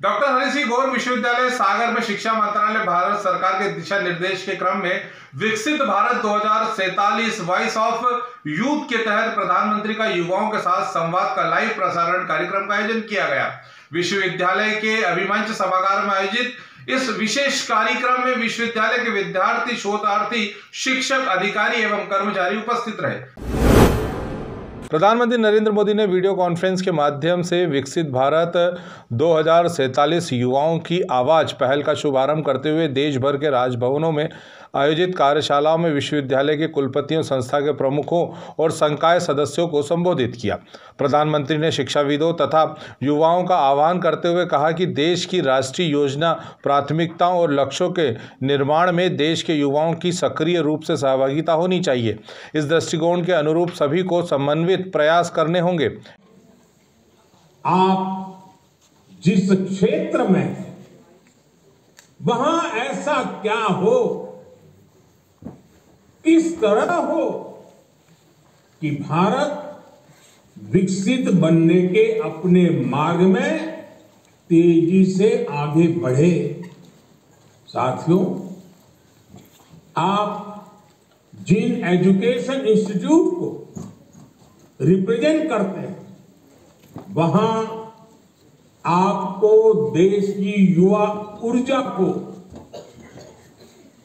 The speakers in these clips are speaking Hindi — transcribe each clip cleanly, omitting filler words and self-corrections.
डॉक्टर हरि सिंह गौर विश्वविद्यालय सागर में शिक्षा मंत्रालय भारत सरकार के दिशा निर्देश के क्रम में विकसित भारत 2047 वॉइस ऑफ यूथ के तहत प्रधानमंत्री का युवाओं के साथ संवाद का लाइव प्रसारण कार्यक्रम का आयोजन किया गया। विश्वविद्यालय के अभिमंच सभागार में आयोजित इस विशेष कार्यक्रम में विश्वविद्यालय के विद्यार्थी, शोधार्थी, शिक्षक, अधिकारी एवं कर्मचारी उपस्थित रहे। प्रधानमंत्री नरेंद्र मोदी ने वीडियो कॉन्फ्रेंस के माध्यम से विकसित भारत 2047 युवाओं की आवाज पहल का शुभारंभ करते हुए देश भर के राजभवनों में आयोजित कार्यशालाओं में विश्वविद्यालय के कुलपतियों, संस्था के प्रमुखों और संकाय सदस्यों को संबोधित किया। प्रधानमंत्री ने शिक्षाविदों तथा युवाओं का आह्वान करते हुए कहा कि देश की राष्ट्रीय योजना, प्राथमिकताओं और लक्ष्यों के निर्माण में देश के युवाओं की सक्रिय रूप से सहभागिता होनी चाहिए। इस दृष्टिकोण के अनुरूप सभी को समन्वित प्रयास करने होंगे। आप जिस क्षेत्र में हैं, वहां ऐसा क्या हो, किस तरह हो कि भारत विकसित बनने के अपने मार्ग में तेजी से आगे बढ़े। साथियों, आप जिन एजुकेशन इंस्टीट्यूट को रिप्रेजेंट करते हैं, वहां आपको देश की युवा ऊर्जा को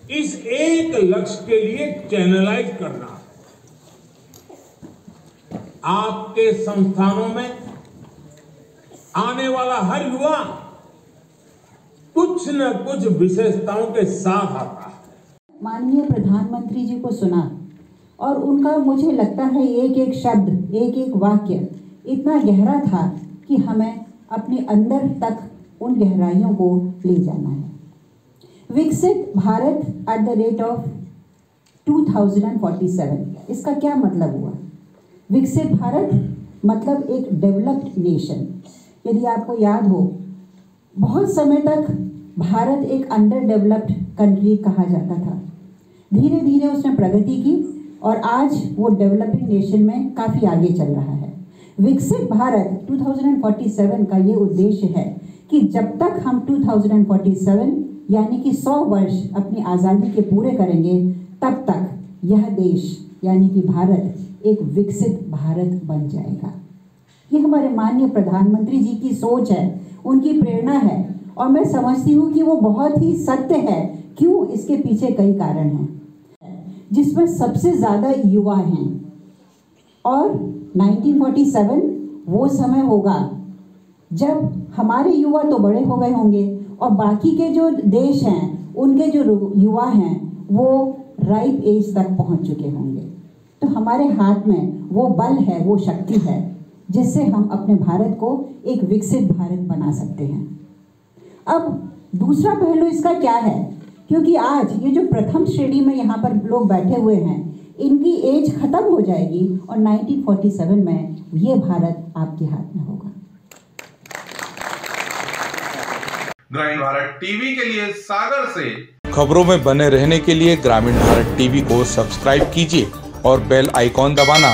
इस एक लक्ष्य के लिए चैनलाइज करना है। आपके संस्थानों में आने वाला हर युवा कुछ न कुछ विशेषताओं के साथ आता है। माननीय प्रधानमंत्री जी को सुना और उनका मुझे लगता है एक एक शब्द, एक एक वाक्य इतना गहरा था कि हमें अपने अंदर तक उन गहराइयों को ले जाना है। विकसित Bharat at the rate of 2047, इसका क्या मतलब हुआ? विकसित भारत मतलब एक डेवलप्ड नेशन। यदि आपको याद हो, बहुत समय तक भारत एक अंडर डेवलप्ड कंट्री कहा जाता था। धीरे धीरे उसने प्रगति की और आज वो डेवलपिंग नेशन में काफ़ी आगे चल रहा है। विकसित भारत 2047 का ये उद्देश्य है कि जब तक हम 2047 यानी कि 100 वर्ष अपनी आज़ादी के पूरे करेंगे, तब तक यह देश यानी कि भारत एक विकसित भारत बन जाएगा। ये हमारे माननीय प्रधानमंत्री जी की सोच है, उनकी प्रेरणा है और मैं समझती हूँ कि वो बहुत ही सत्य है। क्यों? इसके पीछे कई कारण हैं, जिसमें सबसे ज़्यादा युवा हैं। और 1947 वो समय होगा जब हमारे युवा तो बड़े हो गए होंगे और बाकी के जो देश हैं, उनके जो युवा हैं वो राइप एज तक पहुंच चुके होंगे। तो हमारे हाथ में वो बल है, वो शक्ति है, जिससे हम अपने भारत को एक विकसित भारत बना सकते हैं। अब दूसरा पहलू इसका क्या है? क्योंकि आज ये जो प्रथम श्रेणी में यहाँ पर लोग बैठे हुए हैं, इनकी एज खत्म हो जाएगी और 1947 में ये भारत आपके हाथ में होगा। ग्रामीण भारत टीवी के लिए सागर से खबरों में बने रहने के लिए ग्रामीण भारत टीवी को सब्सक्राइब कीजिए और बेल आइकॉन दबाना